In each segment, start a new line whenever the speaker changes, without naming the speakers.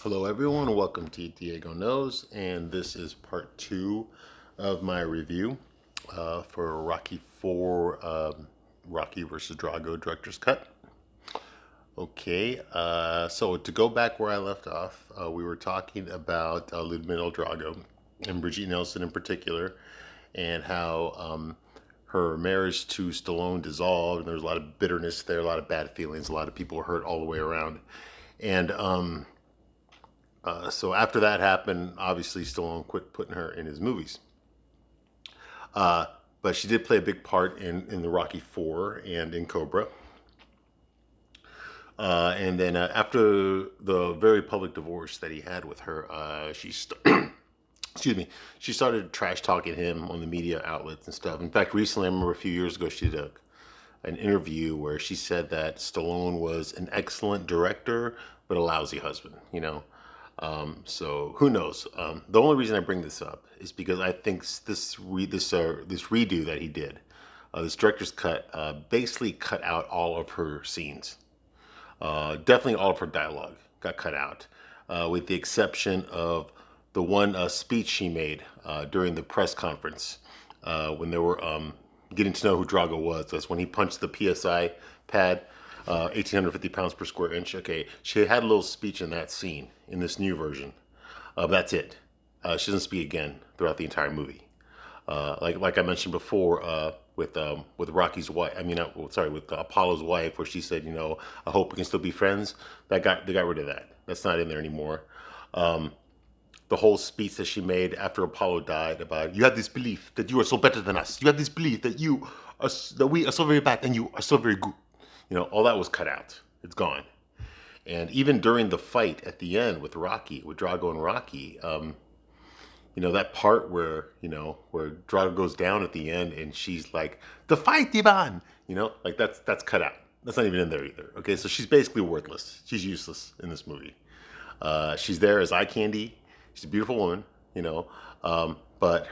Hello, everyone. Welcome to Diego Knows, and this is part two of my review for Rocky 4, Rocky versus Drago Director's Cut. Okay, so to go back where I left off, we were talking about Ludmilla Drago and Brigitte Nielsen in particular, and how her marriage to Stallone dissolved, and there was a lot of bitterness there, a lot of bad feelings, a lot of people were hurt all the way around. And so after that happened, obviously Stallone quit putting her in his movies. Uh, but she did play a big part in the Rocky Four and in Cobra. And then after the very public divorce that he had with her, excuse me, she started trash talking him on the media outlets and stuff. In fact, recently, I remember a few years ago, she did an interview where she said that Stallone was an excellent director, but a lousy husband, you know? So who knows? The only reason I bring this up is because I think this redo that he did, this director's cut, basically cut out all of her scenes. Definitely all of her dialogue got cut out, with the exception of the one speech she made during the press conference when they were getting to know who Drago was. That's when he punched the PSI pad, 1,850 pounds per square inch. Okay, she had a little speech in that scene in this new version. That's it. She doesn't speak again throughout the entire movie. Like I mentioned before, with Rocky's wife. I mean, sorry, with Apollo's wife, where she said, you know, I hope we can still be friends. They got rid of that. That's not in there anymore. The whole speech that she made after Apollo died about, you have this belief that you are so better than us. You have this belief that we are so very bad and you are so very good. You know, all that was cut out. It's gone. And even during the fight at the end with Rocky, with Drago and Rocky, you know, that part where, you know, where Drago goes down at the end and she's like, the fight, Ivan! You know, like that's cut out. That's not even in there either. Okay, so she's basically worthless. She's useless in this movie. She's there as eye candy. She's a beautiful woman, you know, but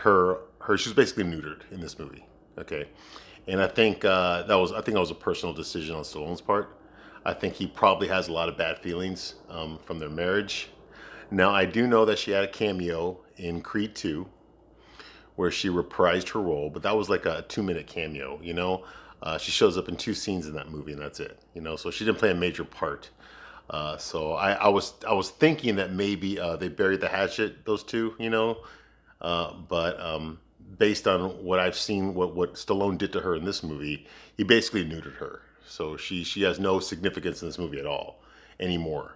she's basically neutered in this movie. Okay, and I think that was a personal decision on Stallone's part. I think he probably has a lot of bad feelings from their marriage. Now, I do know that she had a cameo in Creed 2 where she reprised her role, but that was like a 2-minute cameo, you know? She shows up in 2 scenes in that movie, and that's it, you know? So she didn't play a major part. So I was thinking that maybe they buried the hatchet, those two, you know? But based on what I've seen, what Stallone did to her in this movie, he basically neutered her. So she has no significance in this movie at all anymore.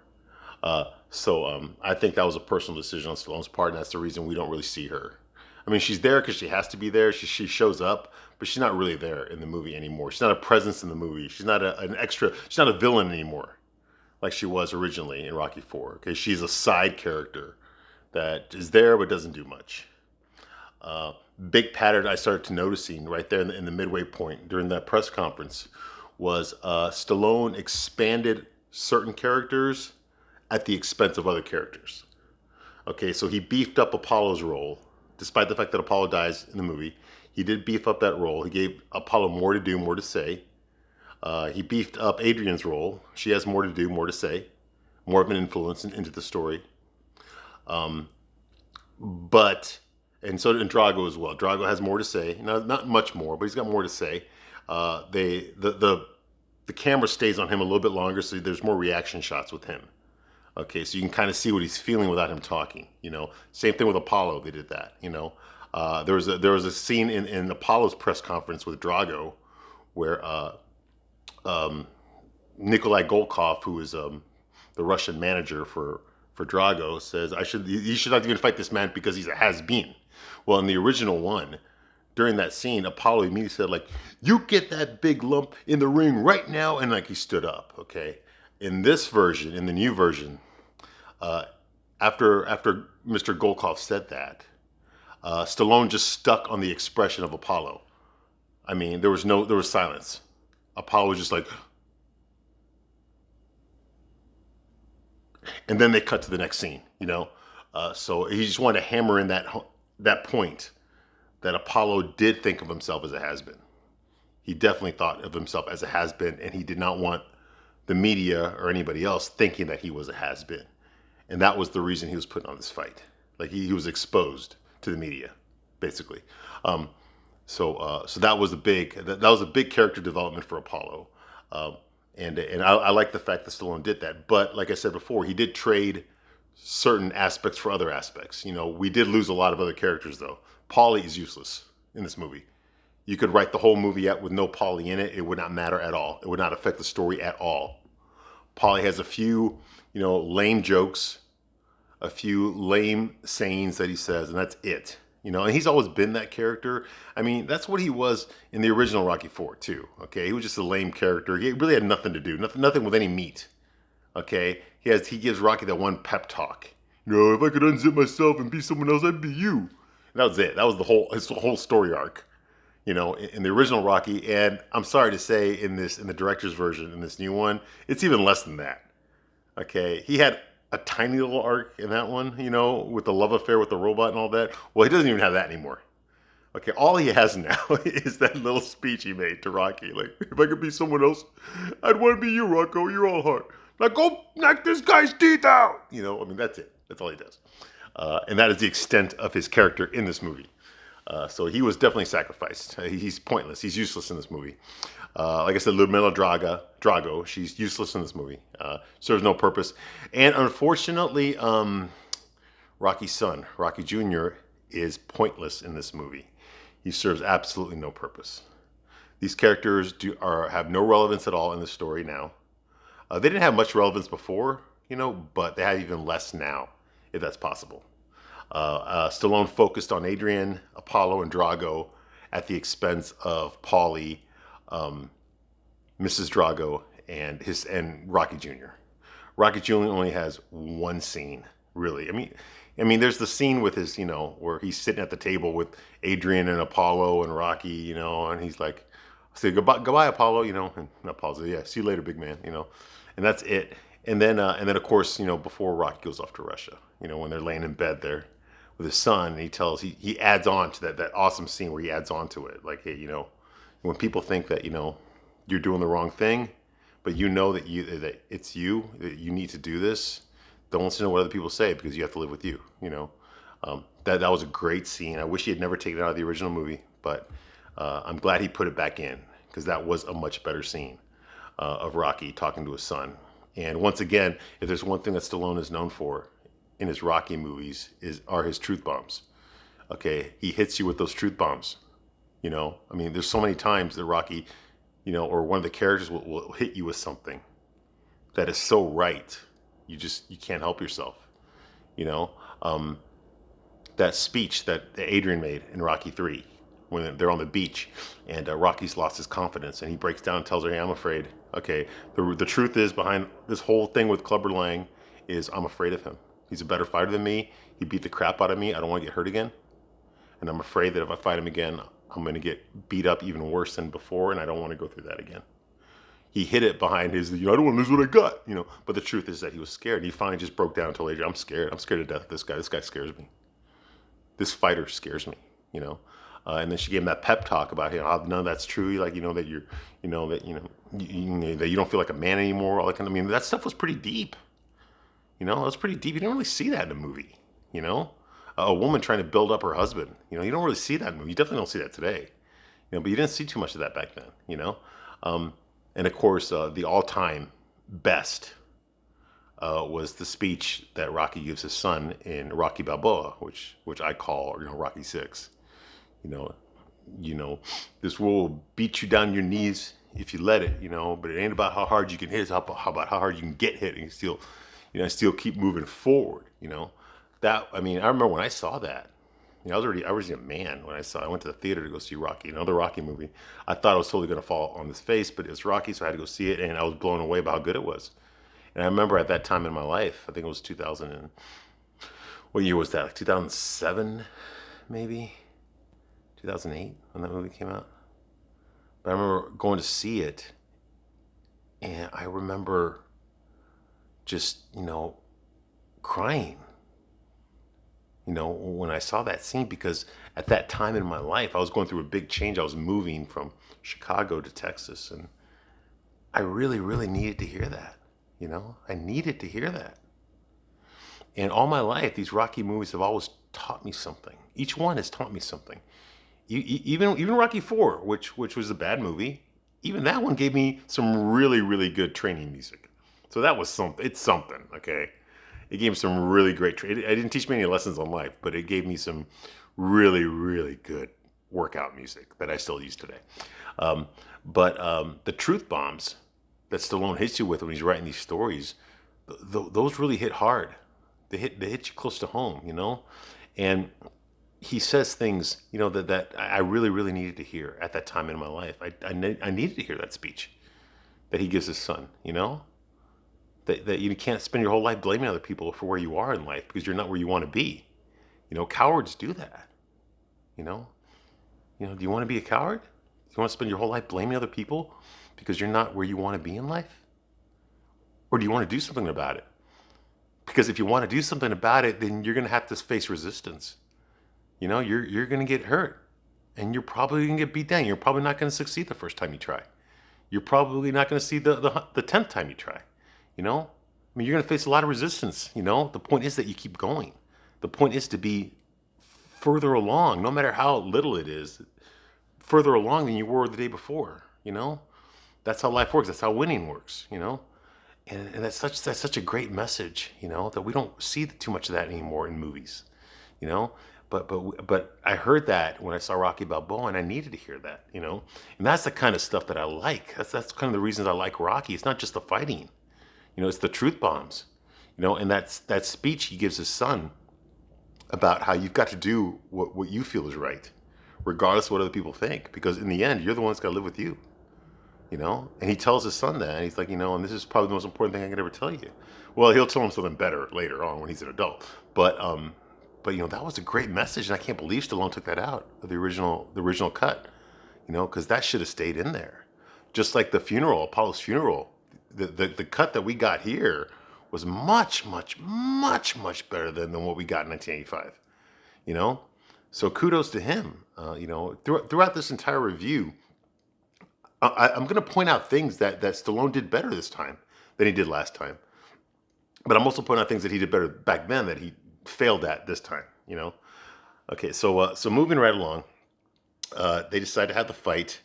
So I think that was a personal decision on Stallone's part, and that's the reason we don't really see her. I mean, she's there because she has to be there. She shows up, but she's not really there in the movie anymore. She's not a presence in the movie. She's not an extra. She's not a villain anymore, like she was originally in Rocky Four. Okay, she's a side character that is there but doesn't do much. Big pattern I started to noticing right there in the midway point during that press conference was Stallone expanded certain characters at the expense of other characters. Okay, so he beefed up Apollo's role, despite the fact that Apollo dies in the movie. He did beef up that role. He gave Apollo more to do, more to say. He beefed up Adrian's role. She has more to do, more to say, more of an influence into the story. But and so did Drago as well. Drago has more to say, not much more, but he's got more to say. The camera stays on him a little bit longer, so there's more reaction shots with him. Okay, so you can kind of see what he's feeling without him talking. You know, same thing with Apollo. They did that. You know, there was a scene in Apollo's press conference with Drago where Nikolai Golkov, who is the Russian manager for Drago, says you should not even fight this man because he's a has-been. Well, in the original one, during that scene, Apollo immediately said, like, you get that big lump in the ring right now, and like he stood up. Okay, in this version, in the new version, after Mr. Golkov said that, Stallone just stuck on the expression of Apollo. I mean, there was silence. Apollo was just like, and then they cut to the next scene. You know, so he just wanted to hammer in that point that Apollo did think of himself as a has-been. He definitely thought of himself as a has-been, and he did not want the media or anybody else thinking that he was a has-been. and that was the reason he was putting on this fight. Like he was exposed to the media, basically. Um, so that was that was a big character development for Apollo, um, and I like the fact that Stallone did that. But like I said before, he did trade certain aspects for other aspects. We did lose a lot of other characters though. Paulie is useless in this movie. You could write the whole movie out with no Paulie in it. It would not matter at all. It would not affect the story at all. Paulie has a few, lame jokes, a few lame sayings that he says, and that's it. And he's always been that character. I mean, that's what he was in the original Rocky Four too. Okay, he was just a lame character. He really had nothing to do, nothing with any meat. Okay, he gives Rocky that one pep talk. If I could unzip myself and be someone else, I'd be you. And that was it. That was his whole story arc. In the original Rocky, and I'm sorry to say, in the director's version, in this new one, it's even less than that. Okay, he had a tiny little arc in that one, with the love affair with the robot and all that. Well, he doesn't even have that anymore. Okay, all he has now is that little speech he made to Rocky. Like, if I could be someone else, I'd want to be you, Rocco. You're all heart. Now go knock this guy's teeth out. That's it. That's all he does. And that is the extent of his character in this movie. So he was definitely sacrificed. He's pointless. He's useless in this movie. Like I said, Ludmila Drago, she's useless in this movie. Serves no purpose. And unfortunately, Rocky's son, Rocky Jr., is pointless in this movie. He serves absolutely no purpose. These characters have no relevance at all in the story now. They didn't have much relevance before, but they have even less now, if that's possible. Stallone focused on Adrian, Apollo, and Drago at the expense of Paulie, Mrs. Drago, and Rocky Jr. Rocky Jr. only has one scene, really. I mean, there's the scene with his, where he's sitting at the table with Adrian and Apollo and Rocky, and he's like, say goodbye, Apollo, and Apollo's like, yeah, see you later, big man, and that's it. And then of course, before Rocky goes off to Russia, when they're laying in bed there with his son, and he adds on to that awesome scene where he adds on to it, like, hey, when people think that you're doing the wrong thing, but that it's you, that you need to do this, don't listen to what other people say, because you have to live with you. That was a great scene. I wish he had never taken it out of the original movie, but I'm glad he put it back in, because that was a much better scene of Rocky talking to his son. And once again, if there's one thing that Stallone is known for in his Rocky movies are his truth bombs. Okay, he hits you with those truth bombs. There's so many times that Rocky, or one of the characters will hit you with something that is so right, you can't help yourself. That speech that Adrian made in Rocky 3 when they're on the beach and Rocky's lost his confidence and he breaks down and tells her, hey, I'm afraid. Okay, the truth is behind this whole thing with Clubber Lang is I'm afraid of him. He's a better fighter than me. He beat the crap out of me. I don't want to get hurt again. And I'm afraid that if I fight him again, I'm going to get beat up even worse than before, and I don't want to go through that again. He hid it behind his, I don't want to lose what I got, But the truth is that he was scared. And he finally just broke down and told Adrian, I'm scared. I'm scared to death of this guy. This guy scares me. This fighter scares me, And then she gave him that pep talk about how none of that's true. Like, that you're, that you don't feel like a man anymore. All that that stuff was pretty deep. It was pretty deep. You don't really see that in a movie. A woman trying to build up her husband. You don't really see that in a movie. You definitely don't see that today. But you didn't see too much of that back then. And of course, the all-time best was the speech that Rocky gives his son in Rocky Balboa, which I call Rocky 6. This will beat you down your knees if you let it. But it ain't about how hard you can hit. It's about how hard you can get hit and still keep moving forward. I remember when I saw that. I was a man when I went to the theater to go see Rocky, another Rocky movie. I thought I was totally going to fall on his face, but it was Rocky, so I had to go see it, and I was blown away by how good it was. And I remember at that time in my life, I think it was 2000 and, what year was that? Like 2007, maybe? 2008 when that movie came out. But I remember going to see it, and I remember just, crying. When I saw that scene, because at that time in my life, I was going through a big change. I was moving from Chicago to Texas, and I really, really needed to hear that. I needed to hear that. And all my life, these Rocky movies have always taught me something. Each one has taught me something. Even Rocky Four, which was a bad movie, even that one gave me some really really good training music. So that was something. It's something, okay. It gave me some really great. It didn't teach me any lessons on life, but it gave me some really really good workout music that I still use today. Um, but the truth bombs that Stallone hits you with when he's writing these stories, those really hit hard. They hit you close to home, you know, and he says things, you know, that I really, really needed to hear at that time in my life. I needed to hear that speech that he gives his son, you know, that you can't spend your whole life blaming other people for where you are in life because you're not where you want to be. You know, cowards do that, you know. Do you want to be a coward? Do you want to spend your whole life blaming other people because you're not where you want to be in life? Or do you want to do something about it? Because if you want to do something about it, then you're going to have to face resistance. You know, you're going to get hurt and you're probably going to get beat down. You're probably not going to succeed the first time you try. You're probably not going to see the 10th time you try. You know, I mean, you're going to face a lot of resistance. You know, the point is that you keep going. The point is to be further along, no matter how little it is, further along than you were the day before. You know, that's how life works. That's how winning works. You know, and that's such a great message. You know, that we don't see too much of that anymore in movies. You know, but I heard that when I saw Rocky Balboa, and I needed to hear that. You know, and that's the kind of stuff that I like. That's kind of the reasons I like Rocky. It's not just the fighting. You know, it's the truth bombs. You know, and that's that speech he gives his son about how you've got to do what you feel is right, regardless of what other people think. Because in the end, you're the one that's got to live with you. You know, and he tells his son that, and he's like, you know, and this is probably the most important thing I could ever tell you. Well, he'll tell him something better later on when he's an adult. But you know, that was a great message, and I can't believe Stallone took that out of the original cut. You know, because that should have stayed in there. Just like the funeral, Apollo's funeral, the cut that we got here was much, much, much, much better than what we got in 1985. You know, so kudos to him. You know, throughout this entire review, I'm going to point out things that Stallone did better this time than he did last time. But I'm also pointing out things that he did better back then that he failed at this time. You know. Okay, so moving right along, they decide to have the fight.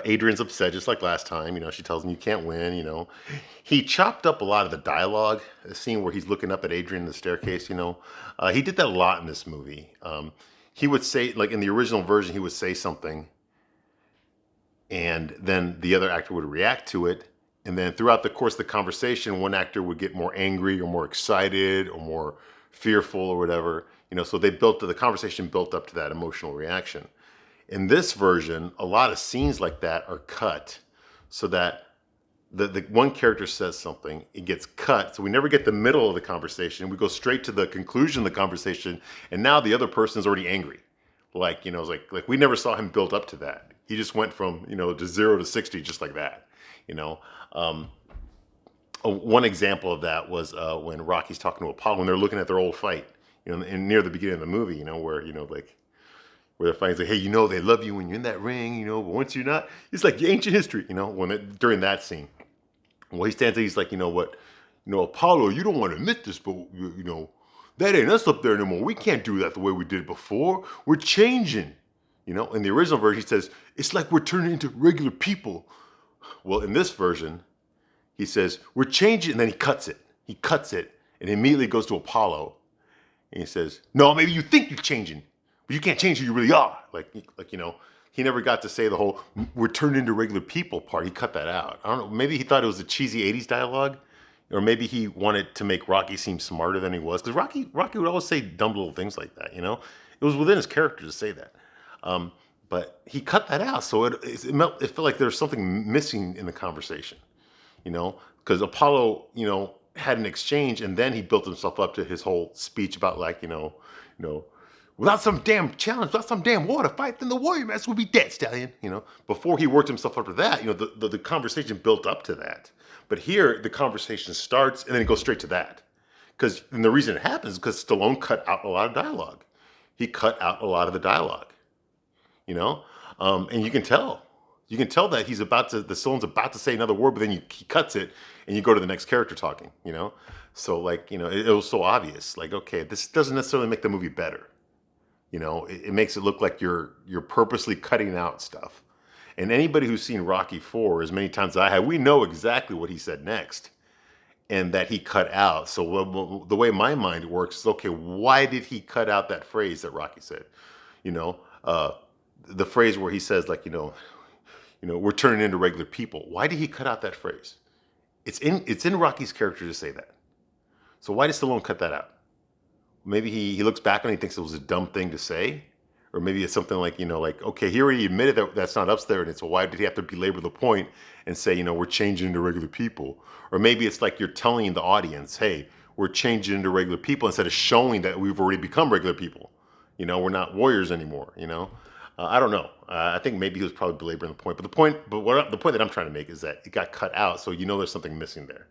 Adrian's upset just like last time. You know, she tells him you can't win. You know, he chopped up a lot of the dialogue. The scene where he's looking up at Adrian in the staircase. You know, he did that a lot in this movie. He would say, like in the original version, he would say something, and then the other actor would react to it. And then throughout the course of the conversation, one actor would get more angry or more excited or more fearful or whatever. You know, so the conversation built up to that emotional reaction. In this version, a lot of scenes like that are cut so that the one character says something, it gets cut. So we never get the middle of the conversation. We go straight to the conclusion of the conversation, and now the other person is already angry. Like, you know, it's like we never saw him build up to that. He just went from, you know, to 0 to 60 just like that, you know. One example of that was when Rocky's talking to Apollo when they're looking at their old fight, you know, and near the beginning of the movie, you know, where, you know, like, where they're fighting, like, hey, you know, they love you when you're in that ring, you know, but once you're not, it's like ancient history, you know, during that scene. Well, he stands there, he's like, you know what, you know, Apollo, you don't want to admit this, but, you know, that ain't us up there anymore. We can't do that the way we did before. We're changing. You know, in the original version, he says, it's like we're turning into regular people. Well, in this version, he says, we're changing, and then he cuts it. He cuts it, and immediately goes to Apollo. And he says, no, maybe you think you're changing, but you can't change who you really are. Like, you know, he never got to say the whole, we're turning into regular people part. He cut that out. I don't know, maybe he thought it was a cheesy 80s dialogue. Or maybe he wanted to make Rocky seem smarter than he was. Because Rocky would always say dumb little things like that, you know? It was within his character to say that. But he cut that out. So it felt like there was something missing in the conversation, you know? Because Apollo, you know, had an exchange, and then he built himself up to his whole speech about, like, you know, without some damn challenge, without some damn water fight, then the warrior master would be dead, stallion. You know, before he worked himself up to that, you know, the conversation built up to that. But here, the conversation starts, and then it goes straight to that. And the reason it happens is because Stallone cut out a lot of dialogue. He cut out a lot of the dialogue, you know? And you can tell. You can tell that the Stallone's about to say another word, but then he cuts it and you go to the next character talking, you know? So like, it was so obvious. Like, okay, this doesn't necessarily make the movie better. It makes it look like you're purposely cutting out stuff. And anybody who's seen Rocky 4 as many times as I have, we know exactly what he said next and that he cut out. So the way my mind works is, okay, why did he cut out that phrase that Rocky said? You know, uh, the phrase where he says, like, we're turning into regular people. Why did he cut out that phrase? It's in Rocky's character to say that. So why did Stallone cut that out? Maybe he looks back and he thinks it was a dumb thing to say. Or maybe it's something like, like, okay, he already admitted that that's not up there, and so why did he have to belabor the point and say, we're changing into regular people? Or maybe it's like you're telling the audience, hey, we're changing into regular people, instead of showing that we've already become regular people. We're not warriors anymore. I don't know. I think maybe he was probably belaboring the point. But the point that I'm trying to make is that it got cut out, so there's something missing there.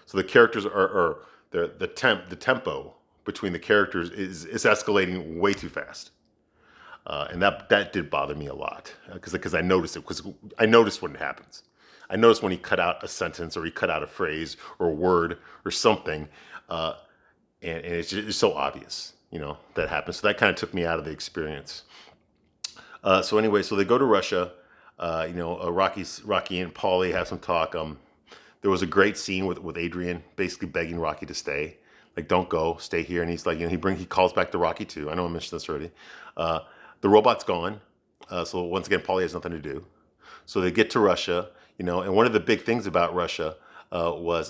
So the characters are the tempo between the characters is escalating way too fast. And that did bother me a lot because I noticed it, because I noticed when it happens. I noticed when he cut out a sentence or he cut out a phrase or a word or something, and it's so obvious, that happens. So that kind of took me out of the experience. So anyway, so they go to Russia. Rocky and Paulie have some talk. There was a great scene with Adrian basically begging Rocky to stay, like, don't go, stay here. And he's like, he calls back to Rocky too. I know I mentioned this already. The robot's gone. So once again, Paulie has nothing to do. So they get to Russia, and one of the big things about Russia was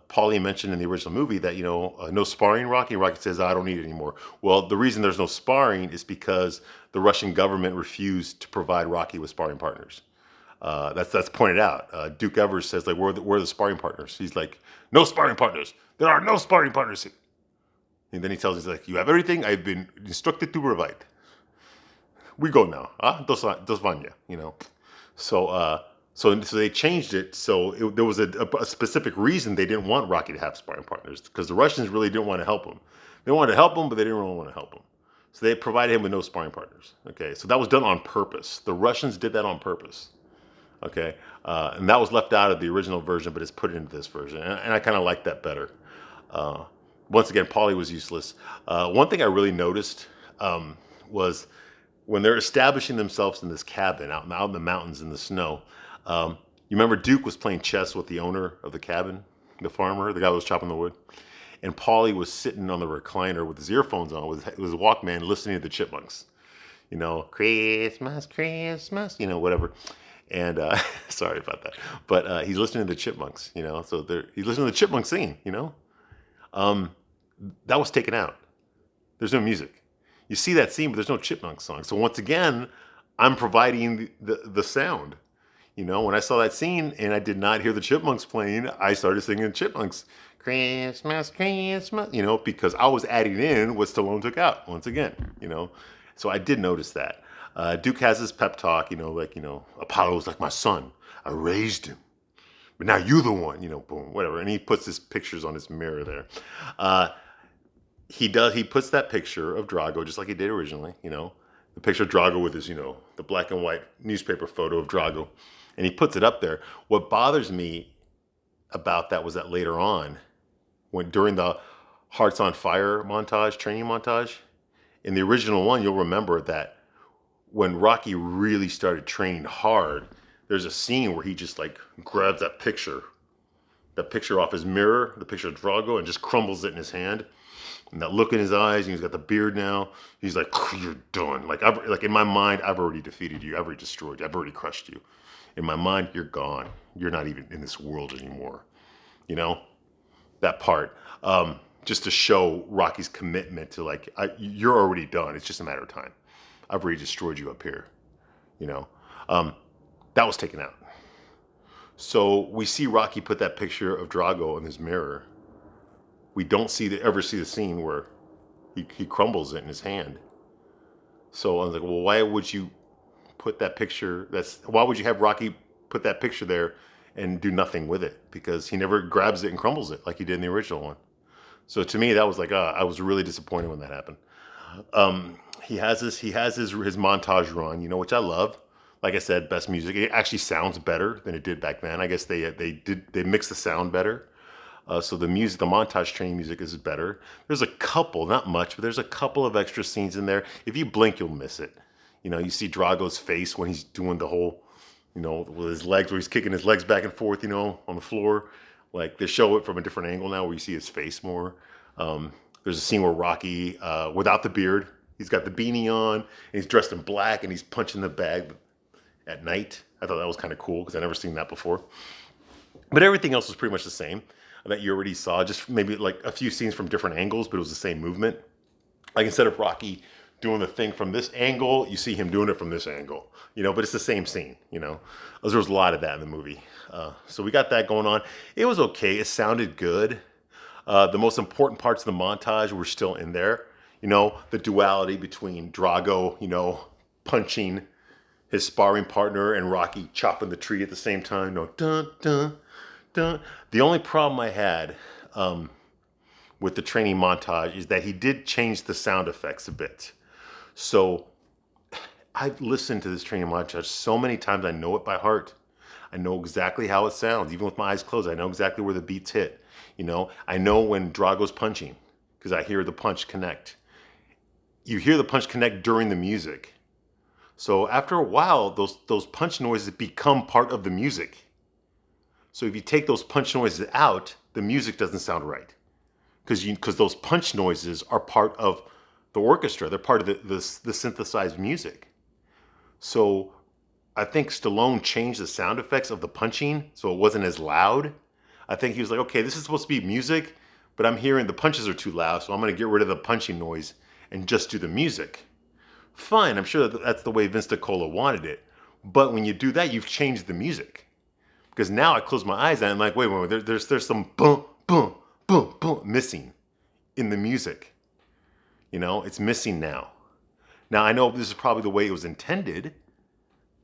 Paulie mentioned in the original movie that, no sparring, Rocky. And Rocky says, I don't need it anymore. Well, the reason there's no sparring is because the Russian government refused to provide Rocky with sparring partners. That's pointed out. Duke Evers says, like, where are the sparring partners? He's like, no sparring partners. There are no sparring partners here. And then he tells us, like, you have everything I've been instructed to provide. We go now. Dos Vanya, So they changed it. So there was a specific reason they didn't want Rocky to have sparring partners, because the Russians really didn't want to help him. They wanted to help him, but they didn't really want to help him. So they provided him with no sparring partners. Okay, so that was done on purpose. The Russians did that on purpose. Okay, and that was left out of the original version, but it's put into this version, and I kind of like that better. Once again, Paulie was useless. One thing I really noticed was when they're establishing themselves in this cabin out in the mountains in the snow. You remember Duke was playing chess with the owner of the cabin, the farmer, the guy who was chopping the wood, and Paulie was sitting on the recliner with his earphones on, with his Walkman, listening to the Chipmunks. Christmas, Christmas, whatever. And sorry about that, but he's listening to the Chipmunks. So he's listening to the Chipmunks singing. That was taken out. There's no music. You see that scene, but there's no Chipmunks song. So once again, I'm providing the sound. When I saw that scene and I did not hear the Chipmunks playing, I started singing Chipmunks, Christmas, Christmas, because I was adding in what Stallone took out once again, So I did notice that. Duke has his pep talk, Apollo's like my son. I raised him. But now you're the one, boom, whatever. And he puts his pictures on his mirror there. He puts that picture of Drago just like he did originally, the picture of Drago with his, the black and white newspaper photo of Drago. And he puts it up there. What bothers me about that was that later on, during the Hearts on Fire montage, training montage, in the original one, you'll remember that when Rocky really started training hard, there's a scene where he just like grabs that picture off his mirror, the picture of Drago, and just crumbles it in his hand. And that look in his eyes, and he's got the beard now. He's like, you're done. Like in my mind, I've already defeated you. I've already destroyed you. I've already crushed you. In my mind, you're gone. You're not even in this world anymore. That part. Just to show Rocky's commitment to, like, you're already done. It's just a matter of time. I've already destroyed you up here. That was taken out. So we see Rocky put that picture of Drago in his mirror. We don't ever see the scene where he crumbles it in his hand. So I was like, well, why would you put that picture? Why would you have Rocky put that picture there and do nothing with it? Because he never grabs it and crumbles it like he did in the original one. So to me, that was like, I was really disappointed when that happened. He has his montage run, which I love. Like I said, best music. It actually sounds better than it did back then. I guess they mixed the sound better. So the music, the montage training music is better. There's a couple, not much, but there's a couple of extra scenes in there. If you blink, you'll miss it. You see Drago's face when he's doing the whole, with his legs, where he's kicking his legs back and forth, on the floor. Like they show it from a different angle now, where you see his face more. There's a scene where Rocky, without the beard, he's got the beanie on, and he's dressed in black, and he's punching the bag at night. I thought that was kind of cool because I'd never seen that before. But everything else was pretty much the same that you already saw, just maybe like a few scenes from different angles, but it was the same movement. Like instead of Rocky doing the thing from this angle, you see him doing it from this angle, but it's the same scene, There was a lot of that in the movie. So we got that going on. It was okay. It sounded good. The most important parts of the montage were still in there. The duality between Drago, punching his sparring partner and Rocky chopping the tree at the same time. Dun, dun, dun. The only problem I had with the training montage is that he did change the sound effects a bit. So I've listened to this training montage so many times, I know it by heart. I know exactly how it sounds. Even with my eyes closed, I know exactly where the beats hit. I know when Drago's punching because I hear the punch connect. You hear the punch connect during the music. So after a while, those punch noises become part of the music. So if you take those punch noises out, the music doesn't sound right. Because those punch noises are part of the orchestra. They're part of the synthesized music. So I think Stallone changed the sound effects of the punching so it wasn't as loud. I think he was like, okay, this is supposed to be music, but I'm hearing the punches are too loud, so I'm going to get rid of the punching noise and just do the music. Fine, I'm sure that's the way Vince DiCola wanted it. But when you do that, you've changed the music. Because now I close my eyes and I'm like, wait, there's some boom, boom, boom, boom missing in the music. It's missing now. Now, I know this is probably the way it was intended.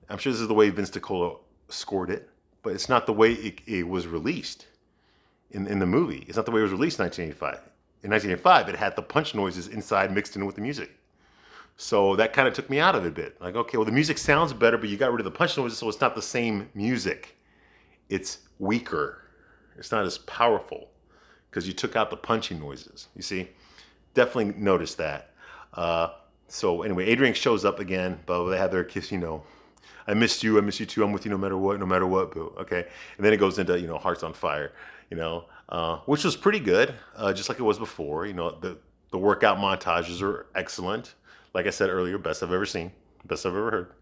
I'm sure this is the way Vince DiCola scored it, but it's not the way it was released in the movie. It's not the way it was released in 1985. In 1985, it had the punch noises inside mixed in with the music. So that kind of took me out of it a bit. Like, okay, well, the music sounds better, but you got rid of the punch noises, so it's not the same music. It's weaker. It's not as powerful because you took out the punching noises. You see? Definitely noticed that. So anyway, Adrian shows up again, but they have their kiss, I missed you too, I'm with you no matter what, boo. Okay. And then it goes into, Hearts on Fire, which was pretty good, just like it was before. The workout montages are excellent. Like I said earlier, best I've ever seen, best I've ever heard.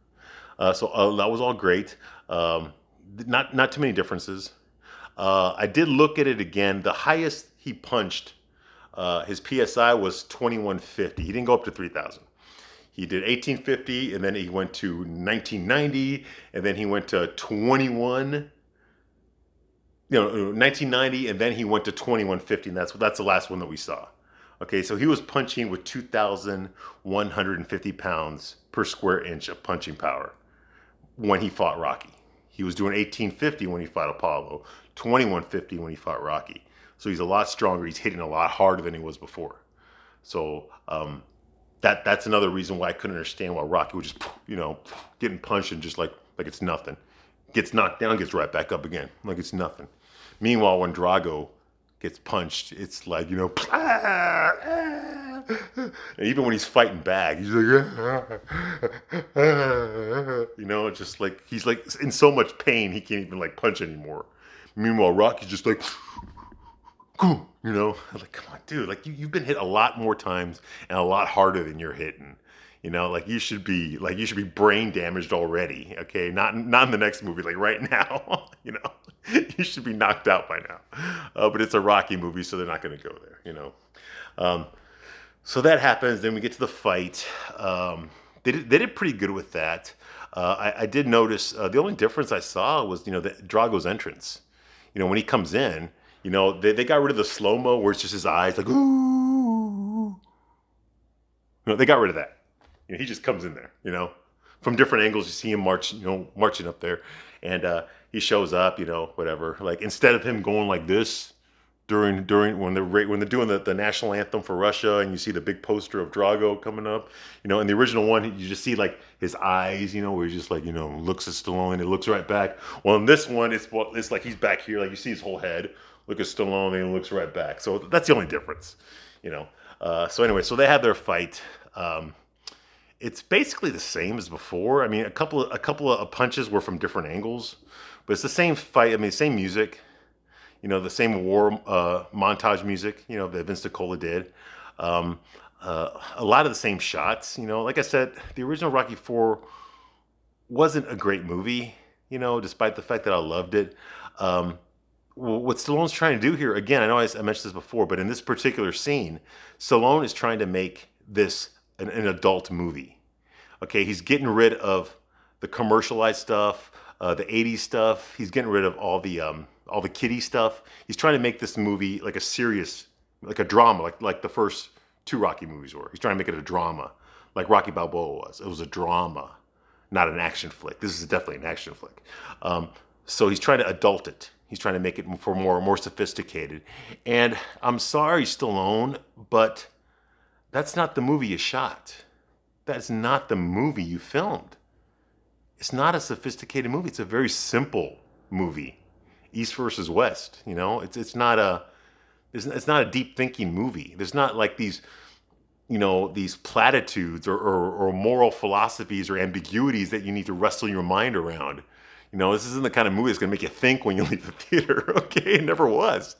So that was all great. Not too many differences. I did look at it again. The highest he punched, his PSI was 2150. He didn't go up to 3000. He did 1850, and then he went to 1990, and then he went to 1990, and then he went to 2150, and that's the last one that we saw. Okay, so he was punching with 2,150 pounds per square inch of punching power when he fought Rocky. He was doing 1850 when he fought Apollo, 2150 when he fought Rocky. So he's a lot stronger. He's hitting a lot harder than he was before. So that's another reason why I couldn't understand why Rocky was just, getting punched and just like it's nothing. Gets knocked down, gets right back up again, like it's nothing. Meanwhile, when Drago gets punched, it's like, and even when he's fighting back, he's like, just like, he's like in so much pain, he can't even like punch anymore. Meanwhile, Rocky's just like, I'm like, come on, dude, like you've been hit a lot more times and a lot harder than you're hitting. Like you should be brain damaged already. Okay, not in the next movie, like right now. You should be knocked out by now. But it's a Rocky movie, so they're not going to go there. So that happens. Then we get to the fight. They did pretty good with that. I did notice the only difference I saw was Drago's entrance. When he comes in, they got rid of the slow mo where it's just his eyes like ooh. They got rid of that. He just comes in there, from different angles. You see him marching up there, and he shows up, whatever. Like instead of him going like this, during when they're doing the national anthem for Russia, and you see the big poster of Drago coming up. In the original one, you just see like his eyes, where he's just like looks at Stallone and it looks right back. Well, in this one, it's like he's back here, like you see his whole head. Look at Stallone and he looks right back. So that's the only difference, you know. So anyway, so they had their fight. It's basically the same as before. I mean, a couple of punches were from different angles, but it's the same fight. I mean, same music. The same war montage music. That Vince DiCola did. A lot of the same shots. Like I said, the original Rocky Four wasn't a great movie. Despite the fact that I loved it. What Stallone's trying to do here, again, I know I mentioned this before, but in this particular scene, Stallone is trying to make this an adult movie. Okay, he's getting rid of the commercialized stuff, the '80s stuff. He's getting rid of all the kiddie stuff. He's trying to make this movie like a serious, like a drama, like the first two Rocky movies were. He's trying to make it a drama, like Rocky Balboa was. It was a drama, not an action flick. This is definitely an action flick. So he's trying to adult it. He's trying to make it for more sophisticated. And I'm sorry, Stallone, but that's not the movie you shot. That's not the movie you filmed. It's not a sophisticated movie. It's a very simple movie. East versus West. It's not a deep thinking movie. There's not like these platitudes or moral philosophies or ambiguities that you need to wrestle your mind around. This isn't the kind of movie that's going to make you think when you leave the theater, okay? It never was.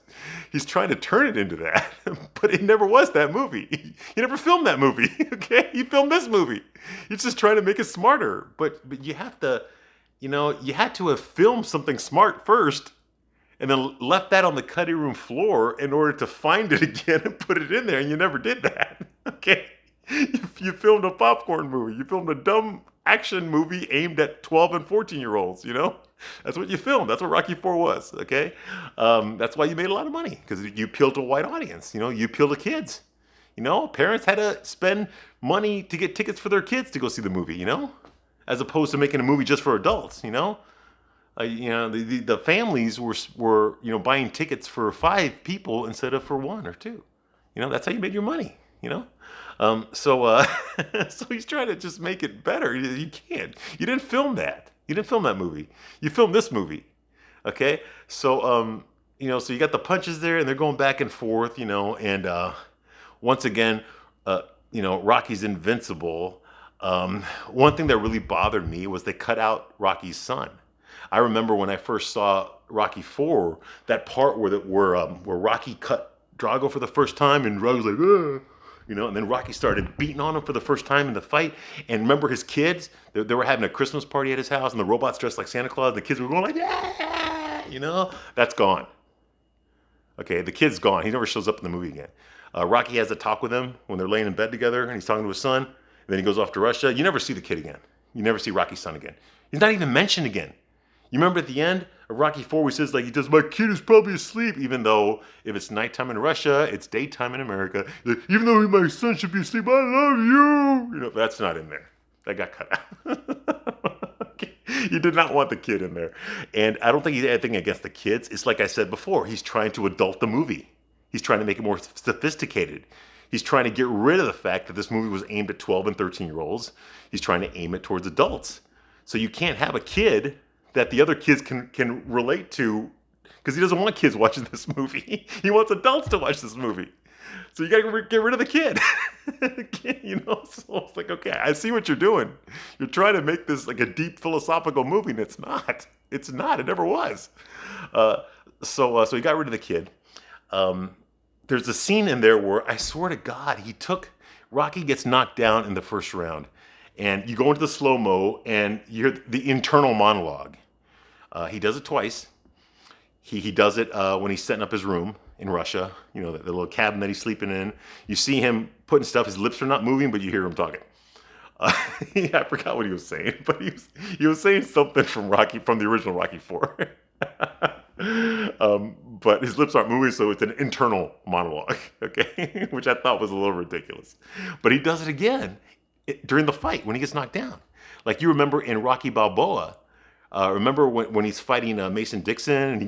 He's trying to turn it into that, but it never was that movie. He never filmed that movie, okay? He filmed this movie. He's just trying to make it smarter, but you have to, you had to have filmed something smart first and then left that on the cutting room floor in order to find it again and put it in there, and you never did that, okay? You filmed a popcorn movie. You filmed a dumb action movie aimed at 12 and 14-year-olds, That's what you filmed. That's what Rocky 4 was, okay? That's why you made a lot of money, because you appealed to a wide audience, You appealed to kids. Parents had to spend money to get tickets for their kids to go see the movie, As opposed to making a movie just for adults, the families were buying tickets for 5 people instead of for 1 or 2. That's how you made your money, So he's trying to just make it better. You can't. You didn't film that. You didn't film that movie. You filmed this movie. Okay? So so you got the punches there and they're going back and forth, and once again, Rocky's invincible. One thing that really bothered me was they cut out Rocky's son. I remember when I first saw Rocky 4, that part where Rocky cut Drago for the first time and Drago's like, ugh. And then Rocky started beating on him for the first time in the fight. And remember his kids? They were having a Christmas party at his house, and the robots dressed like Santa Claus. And the kids were going like, yeah, That's gone. Okay, the kid's gone. He never shows up in the movie again. Rocky has a talk with him when they're laying in bed together, and he's talking to his son. And then he goes off to Russia. You never see the kid again. You never see Rocky's son again. He's not even mentioned again. You remember at the end of Rocky 4, he says, like, he does, my kid is probably asleep, even though if it's nighttime in Russia, it's daytime in America. Like, even though my son should be asleep, I love you. That's not in there. That got cut out. Okay. He did not want the kid in there. And I don't think he had anything against the kids. It's like I said before, he's trying to adult the movie. He's trying to make it more sophisticated. He's trying to get rid of the fact that this movie was aimed at 12 and 13-year-olds. He's trying to aim it towards adults. So you can't have a kid that the other kids can relate to, because he doesn't want kids watching this movie. He wants adults to watch this movie. So you got to get rid of the kid. So it's like, okay, I see what you're doing. You're trying to make this like a deep philosophical movie, and it's not. It's not. It never was. So he got rid of the kid. There's a scene in there where I swear to God, Rocky gets knocked down in the first round. And you go into the slow-mo, and you hear the internal monologue. He does it twice. He does it when he's setting up his room in Russia, the little cabin that he's sleeping in. You see him putting stuff. His lips are not moving, but you hear him talking. I forgot what he was saying, but he was saying something from the original Rocky 4. But his lips aren't moving, so it's an internal monologue, okay, which I thought was a little ridiculous. But he does it again during the fight when he gets knocked down. Like you remember in Rocky Balboa, Remember when he's fighting Mason Dixon and he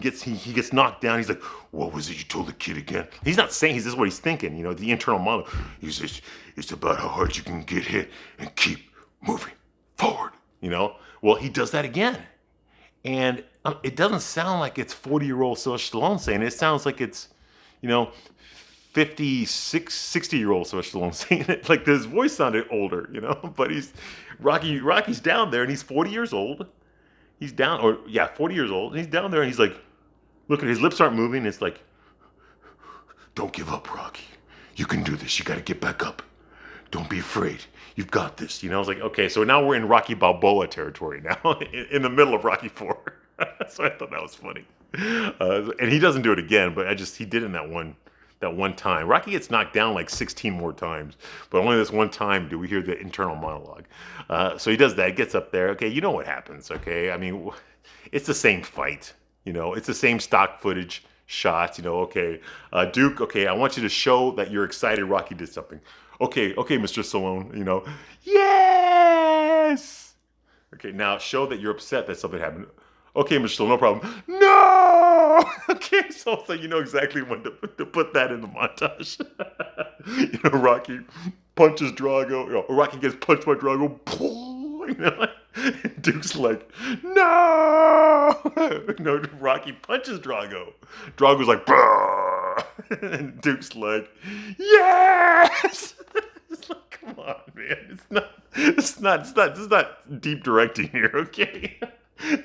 gets knocked down? He's like, "What was it you told the kid again?" He's not saying this is what he's thinking. You know, the internal monologue. He says, "It's about how hard you can get hit and keep moving forward." You know, well, he does that again, and it doesn't sound like it's 40-year-old Sylvester Stallone saying it. It sounds like it's, you know, 56, 60-year-old Sylvester Stallone saying it. Like his voice sounded older, you know. But Rocky's down there and he's 40 years old. He's down, or yeah, 40 years old. And he's down there and he's like, look at his lips aren't moving. It's like, don't give up, Rocky. You can do this. You got to get back up. Don't be afraid. You've got this. You know, I was like, okay, so now we're in Rocky Balboa territory now, in the middle of Rocky 4. So I thought that was funny. And he doesn't do it again, but he did it in that one time. Rocky gets knocked down like 16 more times, but only this one time do we hear the internal monologue. So he does that, gets up there. Okay, you know what happens, okay? I mean, it's the same fight. You know, it's the same stock footage shots. You know, okay, Duke, okay, I want you to show that you're excited Rocky did something. Okay, Mr. Stallone, you know, yes! Okay, now show that you're upset that something happened. Okay, Mr. Stallone, no problem. No! Okay, so you know exactly when to put that in the montage. You know, Rocky punches Drago. You know, Rocky gets punched by Drago. You know, and Duke's like, no! No, Rocky punches Drago. Drago's like, bah! And Duke's like, yes! It's like, come on, man. It's not deep directing here, okay?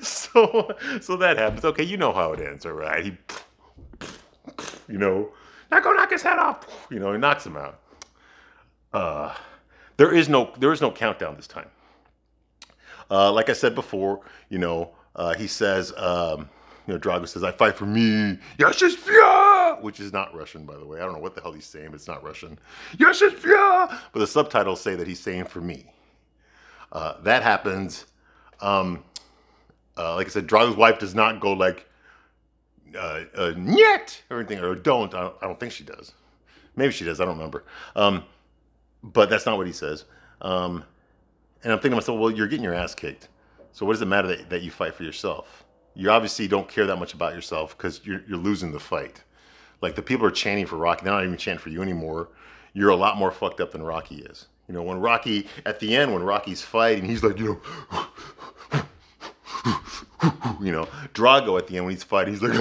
So that happens. Okay, you know how it ends, all right? He, you know, now go knock his head off. You know, he knocks him out. There is no countdown this time. Like I said before, you know, he says, you know, Drago says, "I fight for me, Yashishvia," which is not Russian, by the way. I don't know what the hell he's saying, but it's not Russian. Yashishvia, but the subtitles say that he's saying for me. That happens. Like I said, Drago's wife does not go like, "Niet" or anything, or don't. I don't think she does. Maybe she does. I don't remember. But that's not what he says. And I'm thinking to myself, well, you're getting your ass kicked. So what does it matter that you fight for yourself? You obviously don't care that much about yourself because you're losing the fight. Like the people are chanting for Rocky. They're not even chanting for you anymore. You're a lot more fucked up than Rocky is. You know, when Rocky, at the end, when Rocky's fighting, he's like, you know, Drago at the end when he's fighting, he's like,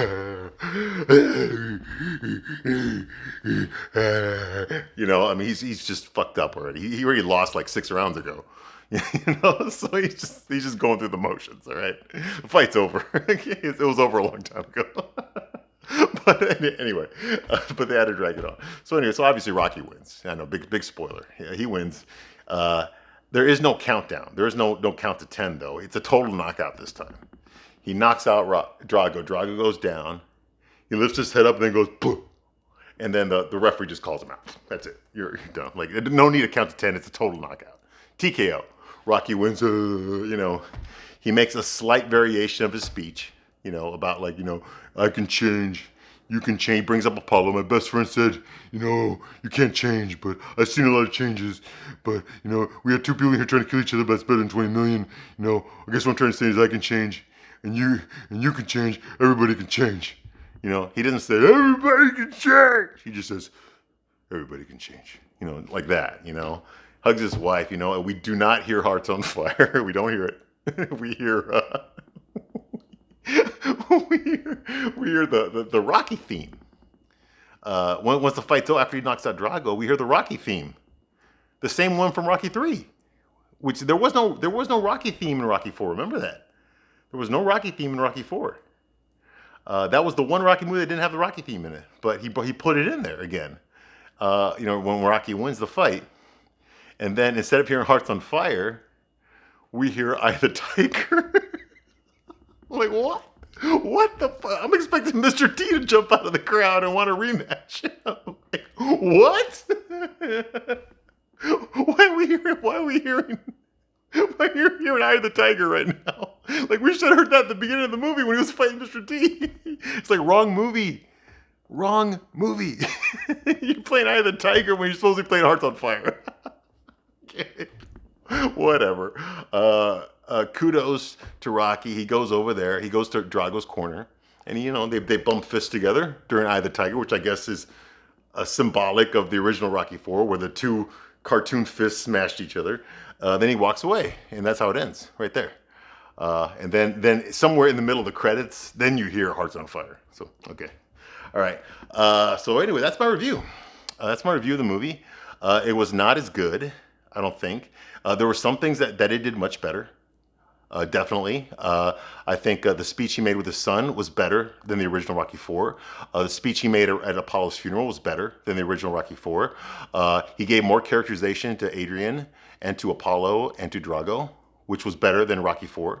you know, I mean, he's just fucked up already. He already lost like 6 rounds ago. You know, so he's just going through the motions. All right, the fight's over. It was over a long time ago. But anyway, but they had to drag it on. So anyway, so obviously Rocky wins. I know, big spoiler. Yeah, he wins. There is no countdown. There is no count to 10 though. It's a total knockout this time. He knocks out Drago. Drago goes down. He lifts his head up and then goes, poof. And then the referee just calls him out. That's it. You're done. Like no need to count to 10. It's a total knockout. TKO. Rocky wins. You know, he makes a slight variation of his speech. You know, about like, you know, I can change. You can change. Brings up Apollo. My best friend said, you know, you can't change, but I've seen a lot of changes. But, you know, we have 2 people here trying to kill each other, but it's better than 20 million. You know, I guess what I'm trying to say is I can change, and you can change. Everybody can change. You know, he doesn't say everybody can change. He just says everybody can change. You know, like that. You know, hugs his wife. You know, and we do not hear Hearts on Fire. We don't hear it. We hear. We hear the Rocky theme. Once the fight's over, after he knocks out Drago, we hear the Rocky theme, the same one from Rocky 3, which there was no Rocky theme in Rocky 4. Remember that? There was no Rocky theme in Rocky 4. That was the one Rocky movie that didn't have the Rocky theme in it, but he put it in there again. You know, when Rocky wins the fight, and then instead of hearing Hearts on Fire, we hear Eye of the Tiger. I'm like, what? What the fuck? I'm expecting Mr. T to jump out of the crowd and want a rematch. I'm like, what? Why are we hearing Eye of the Tiger right now? Like, we should have heard that at the beginning of the movie when he was fighting Mr. T. It's like, wrong movie. Wrong movie. You're playing Eye of the Tiger when you're supposed to be playing Hearts on Fire. Okay. Whatever. kudos to Rocky. He goes over there. He goes to Drago's corner, and they bump fists together during Eye of the Tiger, which I guess is symbolic of the original Rocky Four, where the two cartoon fists smashed each other. Then he walks away, and that's how it ends, right there. And then somewhere in the middle of the credits, then you hear Hearts on Fire. So, okay. All right. So anyway, that's my review. That's my review of the movie. It was not as good, I don't think. There were some things that it did much better. Definitely. I think the speech he made with his son was better than the original Rocky IV. The speech he made at Apollo's funeral was better than the original Rocky IV. He gave more characterization to Adrian and to Apollo and to Drago, which was better than Rocky IV.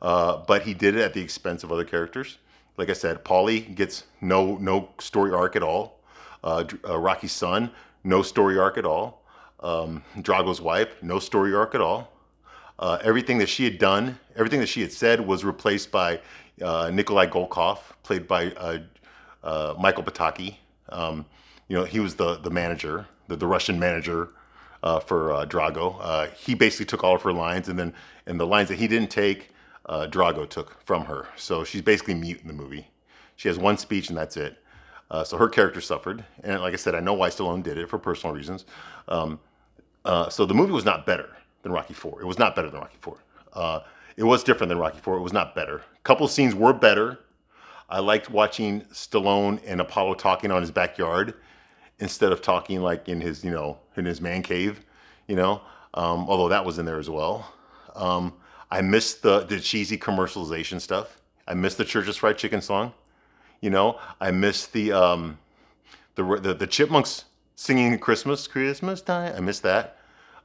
But he did it at the expense of other characters. Like I said, Paulie gets no story arc at all. Rocky's son, no story arc at all. Drago's wife, no story arc at all. Everything that she had done, everything that she had said was replaced by Nikolai Golkov, played by Michael Pataki. He was the manager, the Russian manager for Drago. He basically took all of her lines, and the lines that he didn't take, Drago took from her. So she's basically mute in the movie. She has one speech and that's it. So her character suffered. And like I said, I know why Stallone did it for personal reasons. So the movie was not better than Rocky IV. It was not better than Rocky IV. It was different than Rocky IV. It was not better. A couple scenes were better. I liked watching Stallone and Apollo talking on his backyard instead of talking like in his, in his man cave, although that was in there as well. I missed the cheesy commercialization stuff. I missed the Church's Fried Chicken song. I missed the Chipmunks singing Christmas time. I missed that.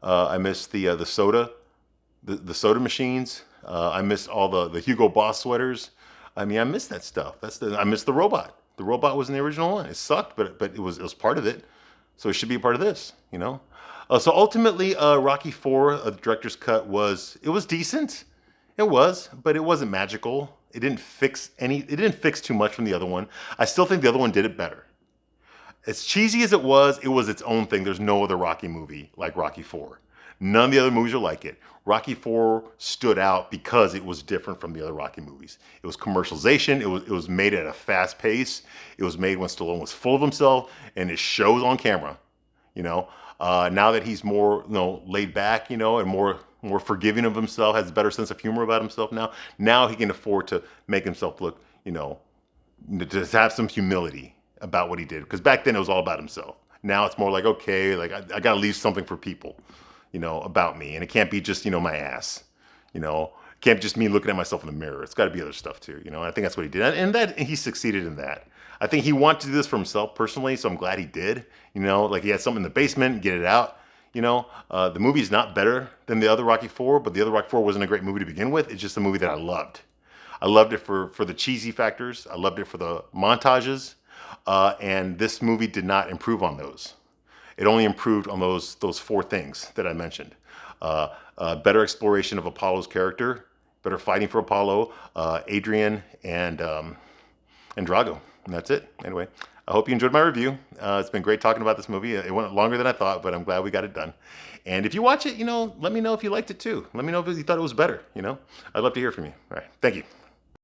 I missed the soda, the soda machines. I missed all the Hugo Boss sweaters. I missed that stuff. I missed the robot. The robot was in the original one. It sucked, but it was part of it. So it should be a part of this, So ultimately, Rocky IV, the director's cut was decent. It was, but it wasn't magical. It didn't fix too much from the other one. I still think the other one did it better. As cheesy as it was its own thing. There's no other Rocky movie like Rocky IV. None of the other movies are like it. Rocky IV stood out because it was different from the other Rocky movies. It was commercialization. It was made at a fast pace. It was made when Stallone was full of himself, and it shows on camera. Now that he's more laid back, and more forgiving of himself, has a better sense of humor about himself now he can afford to make himself look, to have some humility about what he did. Because back then it was all about himself. Now it's more like, okay, like I got to leave something for people, about me. And it can't be just, my ass, it can't be just me looking at myself in the mirror. It's got to be other stuff too, I think that's what he did. And he succeeded in that. I think he wanted to do this for himself personally, so I'm glad he did. Like he had something in the basement, get it out. The movie's not better than the other Rocky IV, but the other Rocky IV wasn't a great movie to begin with. It's just a movie that I loved. I loved it for the cheesy factors. I loved it for the montages. And this movie did not improve on those. It only improved on those four things that I mentioned. Better exploration of Apollo's character, better fighting for Apollo, Adrian, and Drago. And that's it. Anyway, I hope you enjoyed my review. It's been great talking about this movie. It went longer than I thought, but I'm glad we got it done. And if you watch it, let me know if you liked it too. Let me know if you thought it was better, I'd love to hear from you. All right. Thank you.